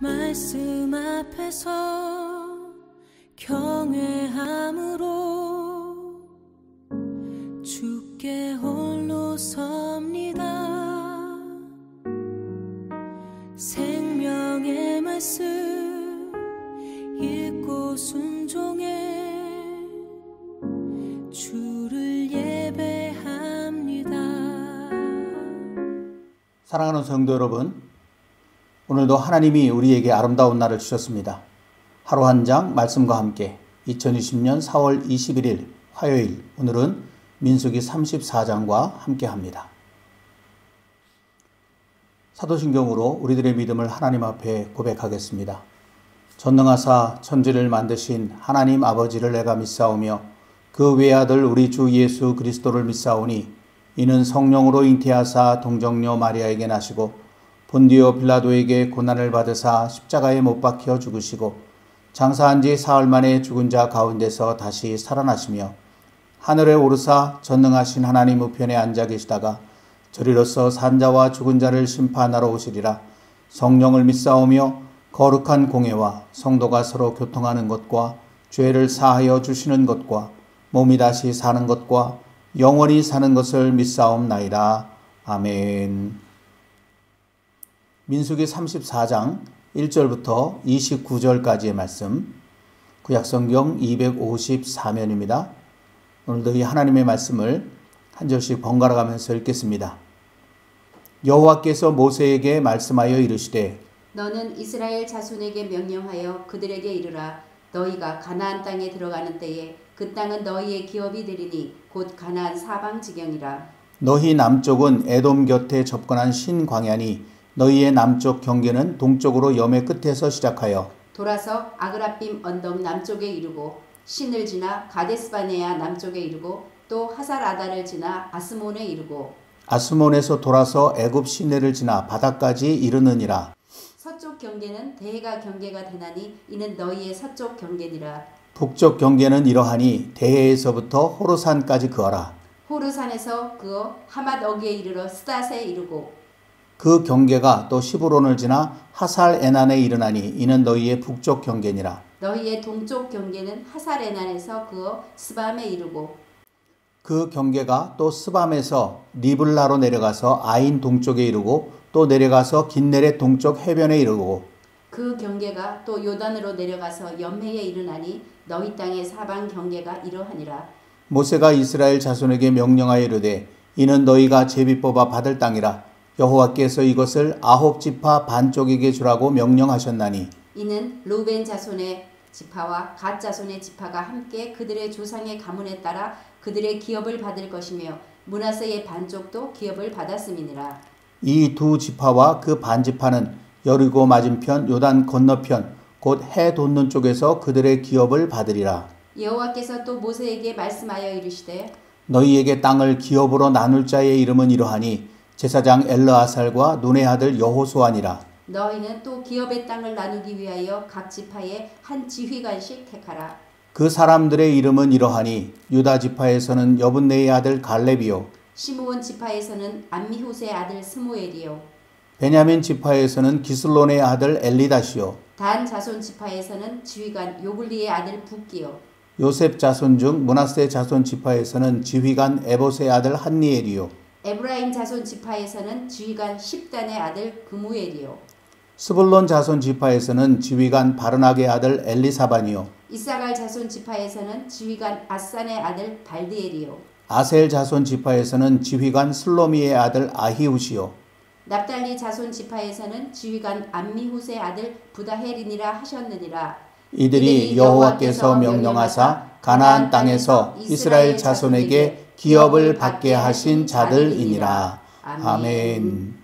말씀 앞에서 경외함으로 주께 홀로 섭니다. 생명의 말씀 읽고 순종해 주를 예배합니다. 사랑하는 성도 여러분, 오늘도 하나님이 우리에게 아름다운 날을 주셨습니다. 하루 한 장 말씀과 함께 2020년 4월 21일 화요일, 오늘은 민수기 34장과 함께 합니다. 사도신경으로 우리들의 믿음을 하나님 앞에 고백하겠습니다. 전능하사 천지를 만드신 하나님 아버지를 내가 믿사오며 그 외아들 우리 주 예수 그리스도를 믿사오니 이는 성령으로 잉태하사 동정녀 마리아에게 나시고 본디오 빌라도에게 고난을 받으사 십자가에 못 박혀 죽으시고 장사한 지 사흘 만에 죽은 자 가운데서 다시 살아나시며 하늘에 오르사 전능하신 하나님 우편에 앉아 계시다가 저리로서 산자와 죽은 자를 심판하러 오시리라. 성령을 믿사오며 거룩한 공예와 성도가 서로 교통하는 것과 죄를 사하여 주시는 것과 몸이 다시 사는 것과 영원히 사는 것을 믿사옵나이다. 아멘. 민수기 34장 1절부터 29절까지의 말씀, 구약성경 254면입니다. 오늘도 이 하나님의 말씀을 한 절씩 번갈아 가면서 읽겠습니다. 여호와께서 모세에게 말씀하여 이르시되 너는 이스라엘 자손에게 명령하여 그들에게 이르라. 너희가 가나안 땅에 들어가는 때에 그 땅은 너희의 기업이 되리니 곧 가나안 사방 지경이라. 너희 남쪽은 에돔 곁에 접근한 신광야니 너희의 남쪽 경계는 동쪽으로 염해 끝에서 시작하여 돌아서 아그라빔 언덕 남쪽에 이르고 신을 지나 가데스바네아 남쪽에 이르고 또 하살아다를 지나 아스몬에 이르고 아스몬에서 돌아서 애굽 시내를 지나 바다까지 이르느니라. 서쪽 경계는 대해가 경계가 되나니 이는 너희의 서쪽 경계니라. 북쪽 경계는 이러하니 대해에서부터 호르산까지 그어라. 호르산에서 그어 하맛 어기에 이르러 스닷에 이르고 그 경계가 또 시브론을 지나 하살 에난에 이르나니 이는 너희의 북쪽 경계니라. 너희의 동쪽 경계는 하살 에난에서 그어 스밤에 이르고 그 경계가 또 스밤에서 리블라로 내려가서 아인 동쪽에 이르고 또 내려가서 긴네렛 동쪽 해변에 이르고 그 경계가 또 요단으로 내려가서 염해에 이르나니 너희 땅의 사방 경계가 이러하니라. 모세가 이스라엘 자손에게 명령하여 이르되 이는 너희가 제비 뽑아 받을 땅이라. 여호와께서 이것을 아홉 지파 반쪽에게 주라고 명령하셨나니 이는 루벤 자손의 지파와 갓 자손의 지파가 함께 그들의 조상의 가문에 따라 그들의 기업을 받을 것이며 므낫세의 반쪽도 기업을 받았음이니라. 이 두 지파와 그 반지파는 여리고 맞은편 요단 건너편 곧 해 돋는 쪽에서 그들의 기업을 받으리라. 여호와께서 또 모세에게 말씀하여 이르시되 너희에게 땅을 기업으로 나눌 자의 이름은 이러하니 제사장 엘르아살과 눈의 아들 여호수아니라. 너희는 또 기업의 땅을 나누기 위하여 각 지파에 한 지휘관씩 택하라. 그 사람들의 이름은 이러하니 유다 지파에서는 여분네의 아들 갈렙이요 시므온 지파에서는 암미후스의 아들 스무엘이요 베냐민 지파에서는 기슬론의 아들 엘리다시요 단 자손 지파에서는 지휘관 요블리의 아들 붓기요 요셉 자손 중 므낫세 자손 지파에서는 지휘관 에봇의 아들 한니엘이요 에브라임 자손 지파에서는 지휘관 십단의 아들 그무엘이요 스불론 자손 지파에서는 지휘관 바르낙의 아들 엘리사반이요 이사갈 자손 지파에서는 지휘관 아산의 아들 발디엘이요 아셀 자손 지파에서는 지휘관 슬로미의 아들 아히우시요 납달리 자손 지파에서는 지휘관 암미후스의 아들 부다헬이니라 하셨느니라. 이들이 여호와께서 명령하사 가나안 땅에서 이스라엘 자손에게 기업을 받게 하신 자들이니라. 아멘.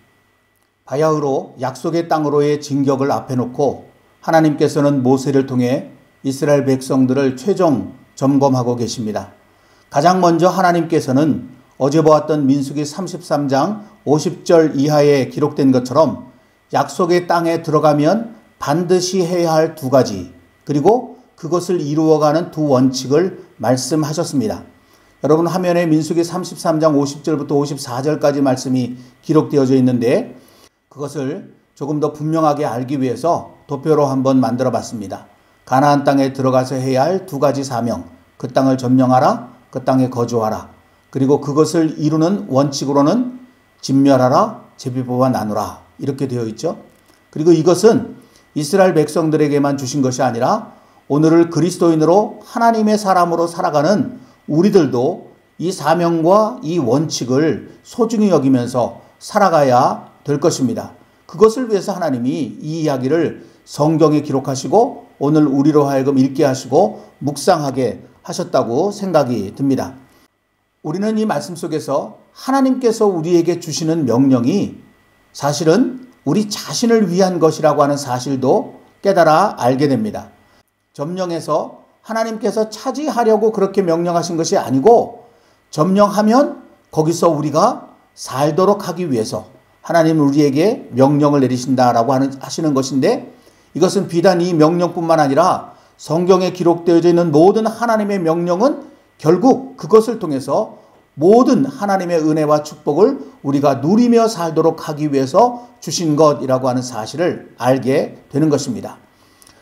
바야흐로 약속의 땅으로의 진격을 앞에 놓고 하나님께서는 모세를 통해 이스라엘 백성들을 최종 점검하고 계십니다. 가장 먼저 하나님께서는 어제 보았던 민수기 33장 50절 이하에 기록된 것처럼 약속의 땅에 들어가면 반드시 해야 할 두 가지, 그리고 그것을 이루어가는 두 원칙을 말씀하셨습니다. 여러분 화면에 민수기 33장 50절부터 54절까지 말씀이 기록되어져 있는데 그것을 조금 더 분명하게 알기 위해서 도표로 한번 만들어 봤습니다. 가나안 땅에 들어가서 해야 할 두 가지 사명, 그 땅을 점령하라, 그 땅에 거주하라. 그리고 그것을 이루는 원칙으로는 진멸하라, 제비뽑아 나누라 이렇게 되어 있죠. 그리고 이것은 이스라엘 백성들에게만 주신 것이 아니라 오늘을 그리스도인으로 하나님의 사람으로 살아가는 우리들도 이 사명과 이 원칙을 소중히 여기면서 살아가야 될 것입니다. 그것을 위해서 하나님이 이 이야기를 성경에 기록하시고 오늘 우리로 하여금 읽게 하시고 묵상하게 하셨다고 생각이 듭니다. 우리는 이 말씀 속에서 하나님께서 우리에게 주시는 명령이 사실은 우리 자신을 위한 것이라고 하는 사실도 깨달아 알게 됩니다. 점령해서 하나님께서 차지하려고 그렇게 명령하신 것이 아니고 점령하면 거기서 우리가 살도록 하기 위해서 하나님은 우리에게 명령을 내리신다라고 하시는 것인데 이것은 비단 이 명령뿐만 아니라 성경에 기록되어져 있는 모든 하나님의 명령은 결국 그것을 통해서 모든 하나님의 은혜와 축복을 우리가 누리며 살도록 하기 위해서 주신 것이라고 하는 사실을 알게 되는 것입니다.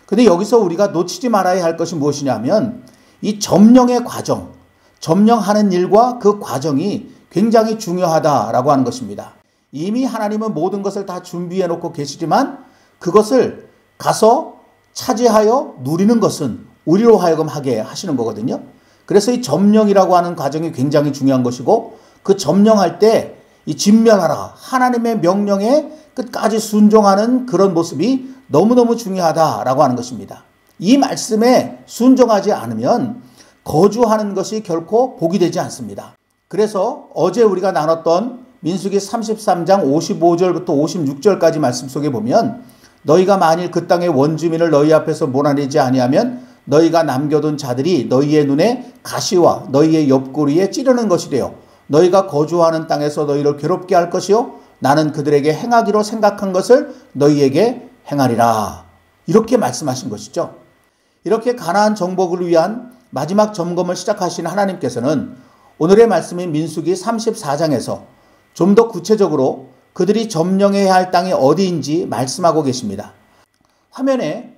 그런데 여기서 우리가 놓치지 말아야 할 것이 무엇이냐면 이 점령의 과정, 점령하는 일과 그 과정이 굉장히 중요하다라고 하는 것입니다. 이미 하나님은 모든 것을 다 준비해 놓고 계시지만 그것을 가서 차지하여 누리는 것은 우리로 하여금 하게 하시는 거거든요. 그래서 이 점령이라고 하는 과정이 굉장히 중요한 것이고 그 점령할 때 이 진멸하라 하나님의 명령에 끝까지 순종하는 그런 모습이 너무너무 중요하다라고 하는 것입니다. 이 말씀에 순종하지 않으면 거주하는 것이 결코 복이 되지 않습니다. 그래서 어제 우리가 나눴던 민수기 33장 55절부터 56절까지 말씀 속에 보면 너희가 만일 그 땅의 원주민을 너희 앞에서 몰아내지 아니하면 너희가 남겨둔 자들이 너희의 눈에 가시와 너희의 옆구리에 찌르는 것이 되어 너희가 거주하는 땅에서 너희를 괴롭게 할 것이요 나는 그들에게 행하기로 생각한 것을 너희에게 행하리라. 이렇게 말씀하신 것이죠. 이렇게 가나안 정복을 위한 마지막 점검을 시작하신 하나님께서는 오늘의 말씀인 민수기 34장에서 좀 더 구체적으로 그들이 점령해야 할 땅이 어디인지 말씀하고 계십니다. 화면에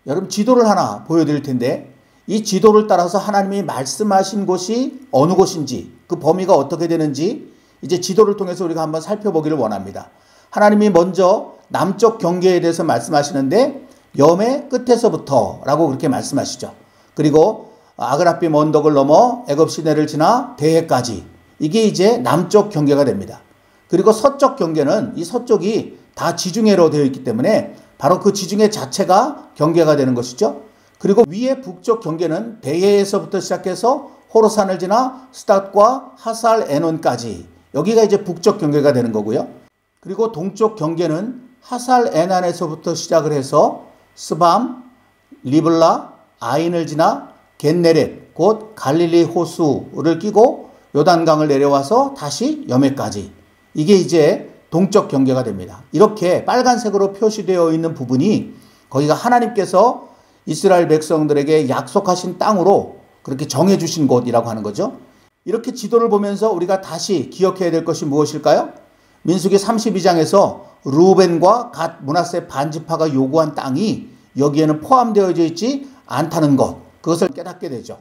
여러분 지도를 하나 보여드릴 텐데 이 지도를 따라서 하나님이 말씀하신 곳이 어느 곳인지 그 범위가 어떻게 되는지 이제 지도를 통해서 우리가 한번 살펴보기를 원합니다. 하나님이 먼저 남쪽 경계에 대해서 말씀하시는데 염의 끝에서부터 라고 그렇게 말씀하시죠. 그리고 아그라빔 언덕을 넘어 애굽 시내를 지나 대해까지 이게 이제 남쪽 경계가 됩니다. 그리고 서쪽 경계는 이 서쪽이 다 지중해로 되어 있기 때문에 바로 그 지중해 자체가 경계가 되는 것이죠. 그리고 위에 북쪽 경계는 대해에서부터 시작해서 호로산을 지나 스닷과 하살 에논까지 여기가 이제 북쪽 경계가 되는 거고요. 그리고 동쪽 경계는 하살 에난에서부터 시작을 해서 스밤, 리블라, 아인을 지나 겟네렛 곧 갈릴리 호수를 끼고 요단강을 내려와서 다시 여매까지 이게 이제 동쪽 경계가 됩니다. 이렇게 빨간색으로 표시되어 있는 부분이 거기가 하나님께서 이스라엘 백성들에게 약속하신 땅으로 그렇게 정해주신 곳이라고 하는 거죠. 이렇게 지도를 보면서 우리가 다시 기억해야 될 것이 무엇일까요? 민수기 32장에서 루벤과 갓 므낫세 반지파가 요구한 땅이 여기에는 포함되어져 있지 않다는 것, 그것을 깨닫게 되죠.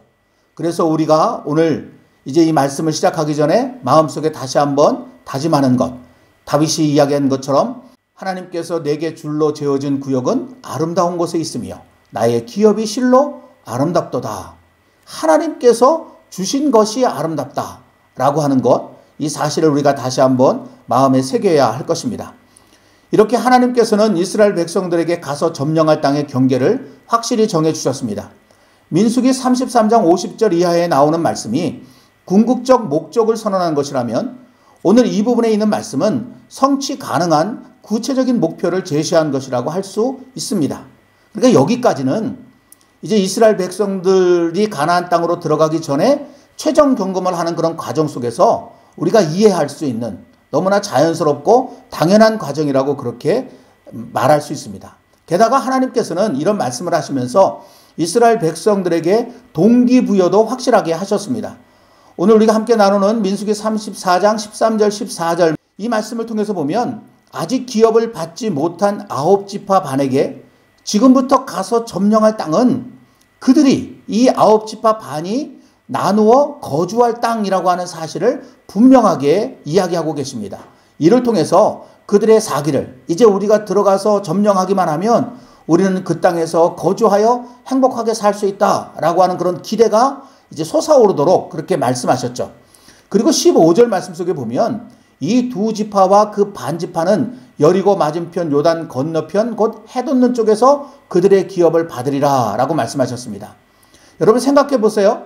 그래서 우리가 오늘 이제 이 말씀을 시작하기 전에 마음속에 다시 한번 다짐하는 것, 다윗이 이야기한 것처럼 하나님께서 내게 줄로 재어진 구역은 아름다운 곳에 있으며 나의 기업이 실로 아름답도다. 하나님께서 주신 것이 아름답다 라고 하는 것, 이 사실을 우리가 다시 한번 마음에 새겨야 할 것입니다. 이렇게 하나님께서는 이스라엘 백성들에게 가서 점령할 땅의 경계를 확실히 정해 주셨습니다. 민수기 33장 50절 이하에 나오는 말씀이 궁극적 목적을 선언한 것이라면 오늘 이 부분에 있는 말씀은 성취 가능한 구체적인 목표를 제시한 것이라고 할 수 있습니다. 그러니까 여기까지는 이제 이스라엘 백성들이 가나안 땅으로 들어가기 전에 최종 점검을 하는 그런 과정 속에서 우리가 이해할 수 있는 너무나 자연스럽고 당연한 과정이라고 그렇게 말할 수 있습니다. 게다가 하나님께서는 이런 말씀을 하시면서 이스라엘 백성들에게 동기부여도 확실하게 하셨습니다. 오늘 우리가 함께 나누는 민수기 34장 13절 14절 이 말씀을 통해서 보면 아직 기업을 받지 못한 9지파 반에게 지금부터 가서 점령할 땅은 그들이 이 9지파 반이 나누어 거주할 땅이라고 하는 사실을 분명하게 이야기하고 계십니다. 이를 통해서 그들의 사기를 이제 우리가 들어가서 점령하기만 하면 우리는 그 땅에서 거주하여 행복하게 살 수 있다라고 하는 그런 기대가 이제 솟아오르도록 그렇게 말씀하셨죠. 그리고 15절 말씀 속에 보면 이 두 지파와 그 반지파는 여리고 맞은편 요단 건너편 곧 해돋는 쪽에서 그들의 기업을 받으리라 라고 말씀하셨습니다. 여러분 생각해 보세요.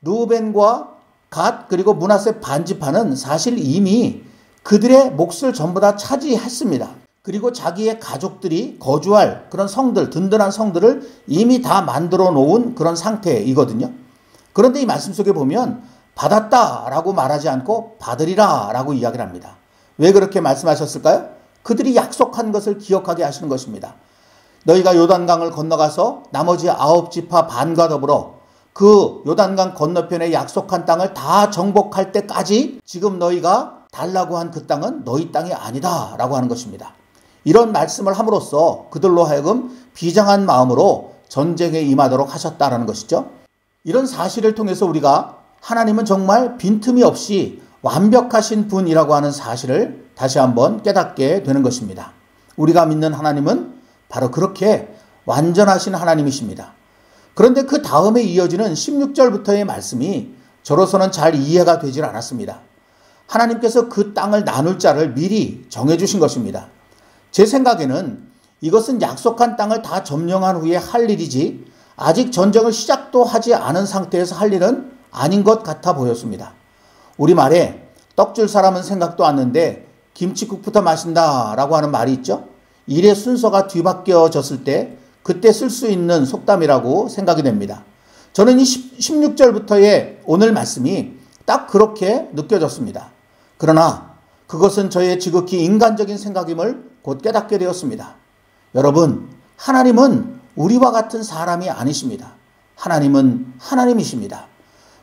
루벤과 갓 그리고 므낫세 반지파는 사실 이미 그들의 몫을 전부 다 차지했습니다. 그리고 자기의 가족들이 거주할 그런 성들, 든든한 성들을 이미 다 만들어 놓은 그런 상태이거든요. 그런데 이 말씀 속에 보면 받았다라고 말하지 않고 받으리라 라고 이야기를 합니다. 왜 그렇게 말씀하셨을까요? 그들이 약속한 것을 기억하게 하시는 것입니다. 너희가 요단강을 건너가서 나머지 9지파 반과 더불어 그 요단강 건너편에 약속한 땅을 다 정복할 때까지 지금 너희가 달라고 한 그 땅은 너희 땅이 아니다 라고 하는 것입니다. 이런 말씀을 함으로써 그들로 하여금 비장한 마음으로 전쟁에 임하도록 하셨다라는 것이죠. 이런 사실을 통해서 우리가 하나님은 정말 빈틈이 없이 완벽하신 분이라고 하는 사실을 다시 한번 깨닫게 되는 것입니다. 우리가 믿는 하나님은 바로 그렇게 완전하신 하나님이십니다. 그런데 그 다음에 이어지는 16절부터의 말씀이 저로서는 잘 이해가 되질 않았습니다. 하나님께서 그 땅을 나눌 자를 미리 정해주신 것입니다. 제 생각에는 이것은 약속한 땅을 다 점령한 후에 할 일이지 아직 전쟁을 시작도 하지 않은 상태에서 할 일은 아닌 것 같아 보였습니다. 우리말에 떡줄 사람은 생각도 않는데 김치국부터 마신다라고 하는 말이 있죠. 일의 순서가 뒤바뀌어졌을 때 그때 쓸 수 있는 속담이라고 생각이 됩니다. 저는 이 16절부터의 오늘 말씀이 딱 그렇게 느껴졌습니다. 그러나 그것은 저의 지극히 인간적인 생각임을 곧 깨닫게 되었습니다. 여러분, 하나님은 우리와 같은 사람이 아니십니다. 하나님은 하나님이십니다.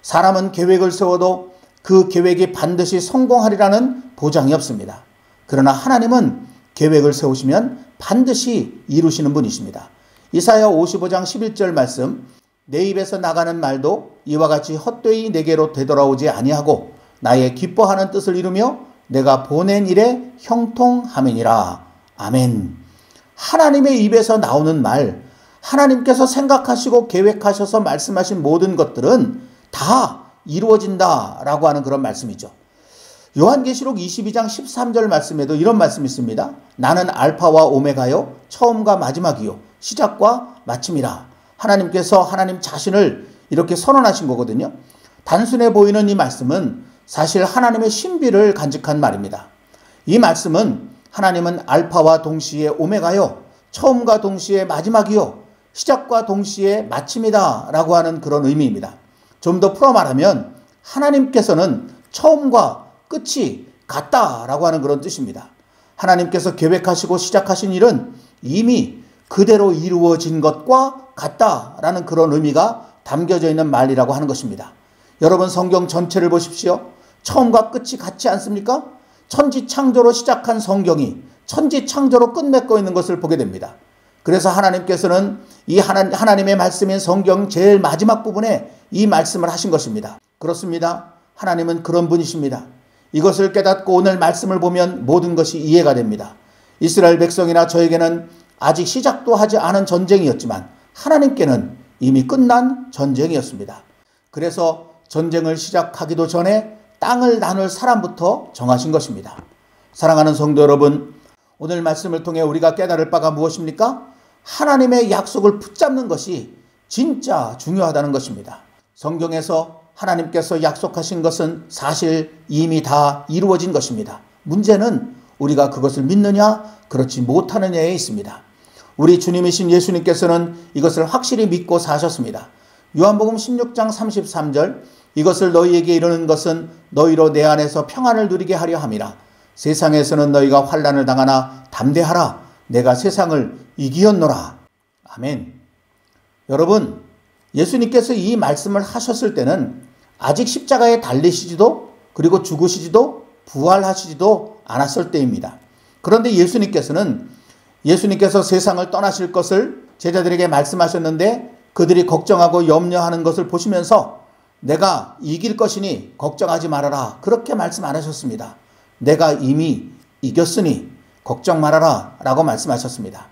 사람은 계획을 세워도 그 계획이 반드시 성공하리라는 보장이 없습니다. 그러나 하나님은 계획을 세우시면 반드시 이루시는 분이십니다. 이사야 55장 11절 말씀, 내 입에서 나가는 말도 이와 같이 헛되이 내게로 되돌아오지 아니하고 나의 기뻐하는 뜻을 이루며 내가 보낸 일에 형통함이니라. 아멘. 하나님의 입에서 나오는 말, 하나님께서 생각하시고 계획하셔서 말씀하신 모든 것들은 다 이루어진다라고 하는 그런 말씀이죠. 요한계시록 22장 13절 말씀에도 이런 말씀이 있습니다. 나는 알파와 오메가요, 처음과 마지막이요, 시작과 마침이라. 하나님께서 하나님 자신을 이렇게 선언하신 거거든요. 단순해 보이는 이 말씀은 사실 하나님의 신비를 간직한 말입니다. 이 말씀은 하나님은 알파와 동시에 오메가요, 처음과 동시에 마지막이요, 시작과 동시에 마침이다 라고 하는 그런 의미입니다. 좀 더 풀어 말하면 하나님께서는 처음과 끝이 같다라고 하는 그런 뜻입니다. 하나님께서 계획하시고 시작하신 일은 이미 그대로 이루어진 것과 같다라는 그런 의미가 담겨져 있는 말이라고 하는 것입니다. 여러분 성경 전체를 보십시오. 처음과 끝이 같지 않습니까? 천지창조로 시작한 성경이 천지창조로 끝맺고 있는 것을 보게 됩니다. 그래서 하나님께서는 이 하나님의 말씀인 성경 제일 마지막 부분에 이 말씀을 하신 것입니다. 그렇습니다. 하나님은 그런 분이십니다. 이것을 깨닫고 오늘 말씀을 보면 모든 것이 이해가 됩니다. 이스라엘 백성이나 저에게는 아직 시작도 하지 않은 전쟁이었지만 하나님께는 이미 끝난 전쟁이었습니다. 그래서 전쟁을 시작하기도 전에 땅을 나눌 사람부터 정하신 것입니다. 사랑하는 성도 여러분, 오늘 말씀을 통해 우리가 깨달을 바가 무엇입니까? 하나님의 약속을 붙잡는 것이 진짜 중요하다는 것입니다. 성경에서 하나님께서 약속하신 것은 사실 이미 다 이루어진 것입니다. 문제는 우리가 그것을 믿느냐 그렇지 못하느냐에 있습니다. 우리 주님이신 예수님께서는 이것을 확실히 믿고 사셨습니다. 요한복음 16장 33절, 이것을 너희에게 이르는 것은 너희로 내 안에서 평안을 누리게 하려 함이라. 세상에서는 너희가 환난을 당하나 담대하라. 내가 세상을 이기었노라. 아멘. 여러분, 예수님께서 이 말씀을 하셨을 때는 아직 십자가에 달리시지도 그리고 죽으시지도 부활하시지도 않았을 때입니다. 그런데 예수님께서 세상을 떠나실 것을 제자들에게 말씀하셨는데 그들이 걱정하고 염려하는 것을 보시면서 내가 이길 것이니 걱정하지 말아라, 그렇게 말씀 안 하셨습니다. 내가 이미 이겼으니 걱정 말아라 라고 말씀하셨습니다.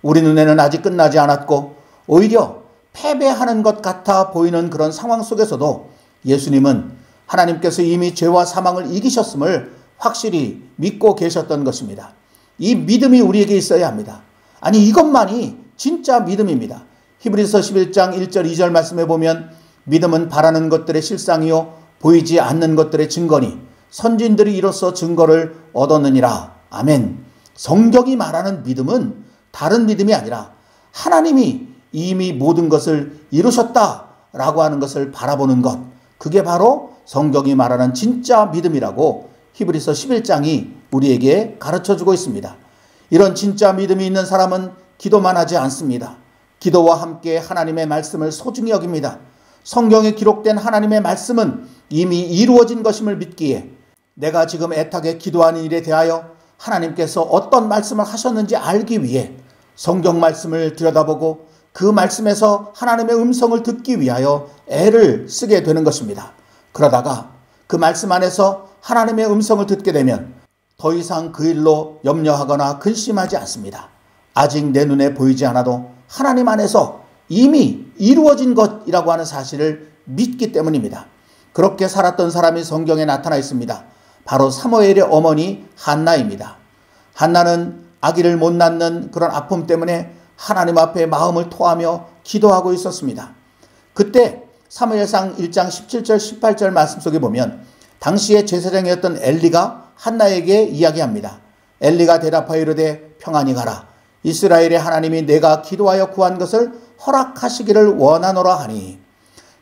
우리 눈에는 아직 끝나지 않았고 오히려 패배하는 것 같아 보이는 그런 상황 속에서도 예수님은 하나님께서 이미 죄와 사망을 이기셨음을 확실히 믿고 계셨던 것입니다. 이 믿음이 우리에게 있어야 합니다. 아니, 이것만이 진짜 믿음입니다. 히브리서 11장 1절 2절 말씀에 보면 믿음은 바라는 것들의 실상이요 보이지 않는 것들의 증거니 선진들이 이로써 증거를 얻었느니라. 아멘. 성경이 말하는 믿음은 다른 믿음이 아니라 하나님이 이미 모든 것을 이루셨다라고 하는 것을 바라보는 것, 그게 바로 성경이 말하는 진짜 믿음이라고 히브리서 11장이 우리에게 가르쳐주고 있습니다. 이런 진짜 믿음이 있는 사람은 기도만 하지 않습니다. 기도와 함께 하나님의 말씀을 소중히 여깁니다. 성경에 기록된 하나님의 말씀은 이미 이루어진 것임을 믿기에 내가 지금 애타게 기도하는 일에 대하여 하나님께서 어떤 말씀을 하셨는지 알기 위해 성경 말씀을 들여다보고 그 말씀에서 하나님의 음성을 듣기 위하여 애를 쓰게 되는 것입니다. 그러다가 그 말씀 안에서 하나님의 음성을 듣게 되면 더 이상 그 일로 염려하거나 근심하지 않습니다. 아직 내 눈에 보이지 않아도 하나님 안에서 이미 이루어진 것이라고 하는 사실을 믿기 때문입니다. 그렇게 살았던 사람이 성경에 나타나 있습니다. 바로 사무엘의 어머니 한나입니다. 한나는 아기를 못 낳는 그런 아픔 때문에 하나님 앞에 마음을 토하며 기도하고 있었습니다. 그때 사무엘상 1장 17절 18절 말씀 속에 보면 당시에 제사장이었던 엘리가 한나에게 이야기합니다. 엘리가 대답하여 이르되 평안히 가라. 이스라엘의 하나님이 내가 기도하여 구한 것을 허락하시기를 원하노라 하니.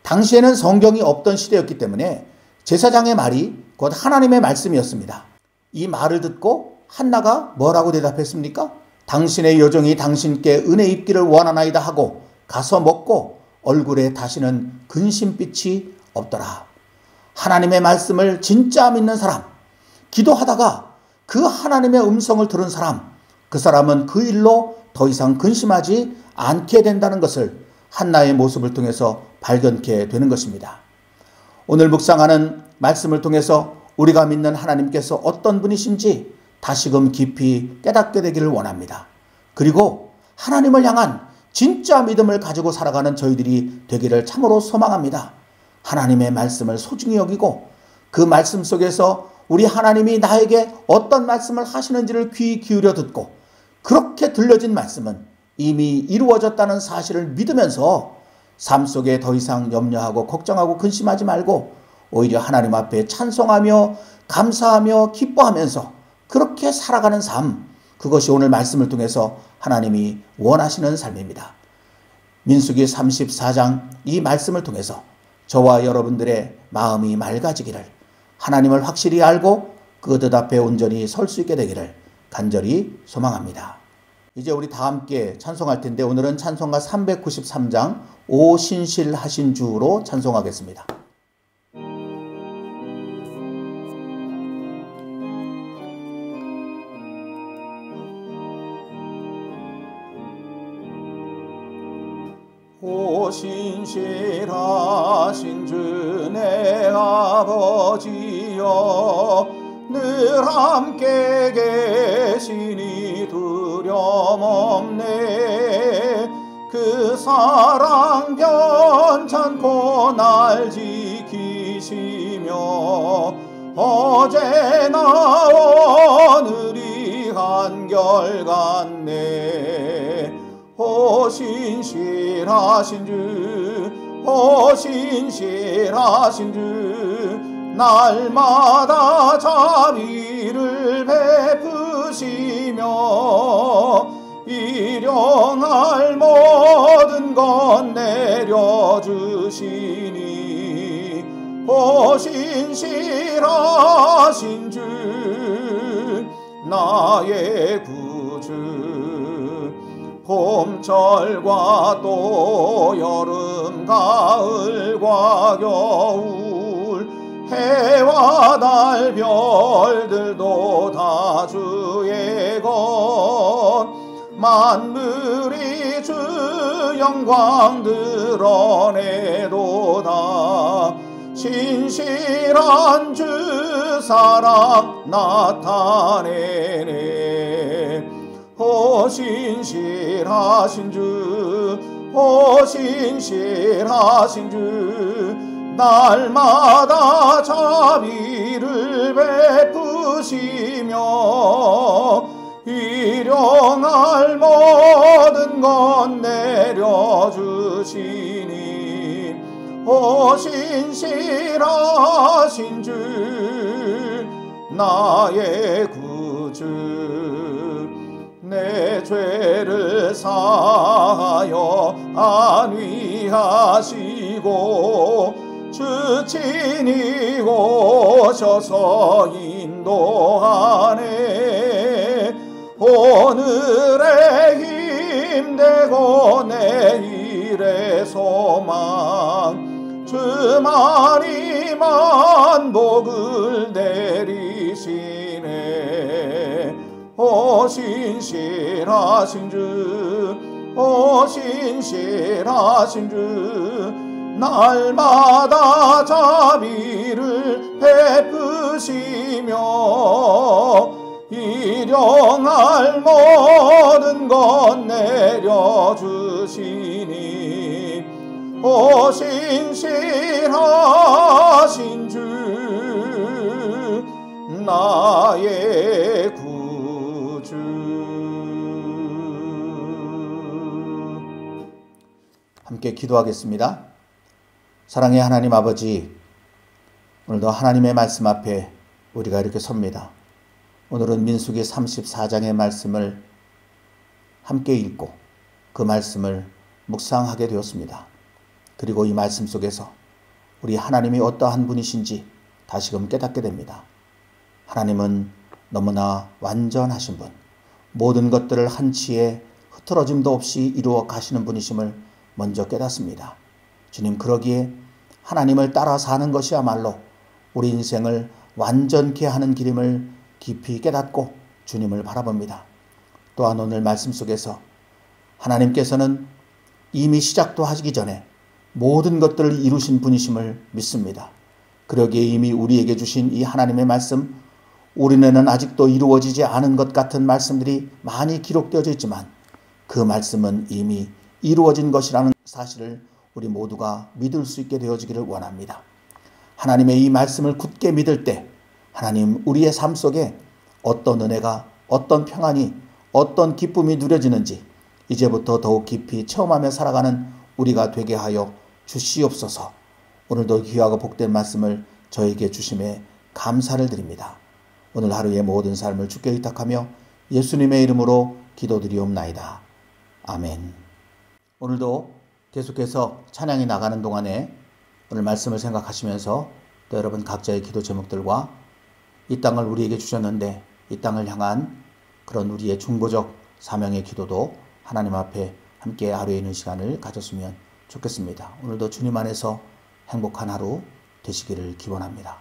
당시에는 성경이 없던 시대였기 때문에 제사장의 말이 곧 하나님의 말씀이었습니다. 이 말을 듣고 한나가 뭐라고 대답했습니까? 당신의 여종이 당신께 은혜 입기를 원하나이다 하고 가서 먹고 얼굴에 다시는 근심빛이 없더라. 하나님의 말씀을 진짜 믿는 사람, 기도하다가 그 하나님의 음성을 들은 사람, 그 사람은 그 일로 더 이상 근심하지 않게 된다는 것을 한나의 모습을 통해서 발견케 되는 것입니다. 오늘 묵상하는 말씀을 통해서 우리가 믿는 하나님께서 어떤 분이신지 다시금 깊이 깨닫게 되기를 원합니다. 그리고 하나님을 향한 진짜 믿음을 가지고 살아가는 저희들이 되기를 참으로 소망합니다. 하나님의 말씀을 소중히 여기고 그 말씀 속에서 우리 하나님이 나에게 어떤 말씀을 하시는지를 귀 기울여 듣고 그렇게 들려진 말씀은 이미 이루어졌다는 사실을 믿으면서 삶 속에 더 이상 염려하고 걱정하고 근심하지 말고 오히려 하나님 앞에 찬송하며 감사하며 기뻐하면서 그렇게 살아가는 삶, 그것이 오늘 말씀을 통해서 하나님이 원하시는 삶입니다. 민수기 34장 이 말씀을 통해서 저와 여러분들의 마음이 맑아지기를, 하나님을 확실히 알고 그 뜻 앞에 온전히 설 수 있게 되기를 간절히 소망합니다. 이제 우리 다 함께 찬송할 텐데 오늘은 찬송가 393장 오 신실하신 주로 찬송하겠습니다. 오 신실하신 주 내 아버지여 늘 함께 계시니 두려움없네. 그 사랑 변찮고 날 지키시며 어제나 오늘이 한결같네. 오 신실하신 주, 오 신실하신 주, 날마다 자비를 베푸시며 일용할 모든 것 내려주시니 오 신실하신 주 나의 구주. 봄철과 또 여름 가을과 겨울 해와 달 별들도 다 주의 되건 만물이 주 영광 드러내도다. 신실한 주 사랑 나타내네. 오 신실하신 주, 오 신실하신 주, 날마다 자비를 베푸시며 일용할 모든 것 내려주시니. 오 신실하신 주, 나의 구주, 내 죄를 사하여 안위하시고 주 친히 오셔서 인도하네. 오늘의 힘되고 내일의 소망, 주만이 만복을 내리시네. 오 신실하신 주, 오 신실하신 주, 날마다 자비를 베푸시며 일용할 모든 것 내려주시니. 오 신실하신 주, 나의 구주. 함께 기도하겠습니다. 사랑의 하나님 아버지, 오늘도 하나님의 말씀 앞에 우리가 이렇게 섭니다. 오늘은 민수기 34장의 말씀을 함께 읽고 그 말씀을 묵상하게 되었습니다. 그리고 이 말씀 속에서 우리 하나님이 어떠한 분이신지 다시금 깨닫게 됩니다. 하나님은 너무나 완전하신 분, 모든 것들을 한치의 흐트러짐도 없이 이루어 가시는 분이심을 먼저 깨닫습니다. 주님, 그러기에 하나님을 따라 사는 것이야말로 우리 인생을 완전케 하는 길임을 깊이 깨닫고 주님을 바라봅니다. 또한 오늘 말씀 속에서 하나님께서는 이미 시작도 하시기 전에 모든 것들을 이루신 분이심을 믿습니다. 그러기에 이미 우리에게 주신 이 하나님의 말씀, 우리는 아직도 이루어지지 않은 것 같은 말씀들이 많이 기록되어져 있지만 그 말씀은 이미 이루어진 것이라는 사실을 우리 모두가 믿을 수 있게 되어지기를 원합니다. 하나님의 이 말씀을 굳게 믿을 때 하나님 우리의 삶 속에 어떤 은혜가, 어떤 평안이, 어떤 기쁨이 누려지는지 이제부터 더욱 깊이 체험하며 살아가는 우리가 되게 하여 주시옵소서. 오늘도 귀하고 복된 말씀을 저에게 주심에 감사를 드립니다. 오늘 하루의 모든 삶을 주께 의탁하며 예수님의 이름으로 기도드리옵나이다. 아멘. 오늘도 계속해서 찬양이 나가는 동안에 오늘 말씀을 생각하시면서 또 여러분 각자의 기도 제목들과 이 땅을 우리에게 주셨는데 이 땅을 향한 그런 우리의 중보적 사명의 기도도 하나님 앞에 함께 하루에 있는 시간을 가졌으면 좋겠습니다. 오늘도 주님 안에서 행복한 하루 되시기를 기원합니다.